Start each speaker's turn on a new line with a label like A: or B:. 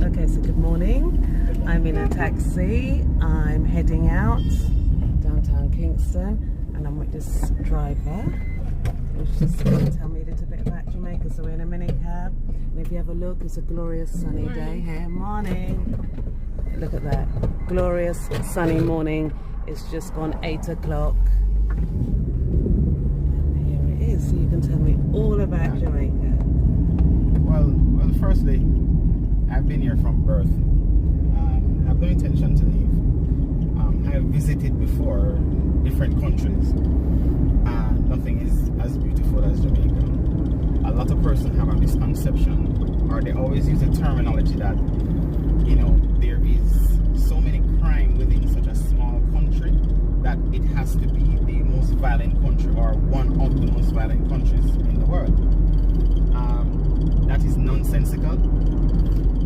A: Okay, so good morning. I'm in a taxi. I'm heading out downtown Kingston, and I'm with this driver who's just going to tell me a little bit about Jamaica. So we're in a mini cab, and if you have a look, it's a glorious sunny day here. Morning. Look at that. Glorious sunny morning. It's just gone 8 o'clock. And here it is. So you can tell me all about Jamaica.
B: Well, firstly, I've been here from birth. I have no intention to leave. I've visited before different countries, and nothing is as beautiful as Jamaica. A lot of persons have a misconception, or they always use the terminology that, you know, there is so many crime within such a small country that it has to be the most violent country or one of the most violent countries in the world. That is nonsensical.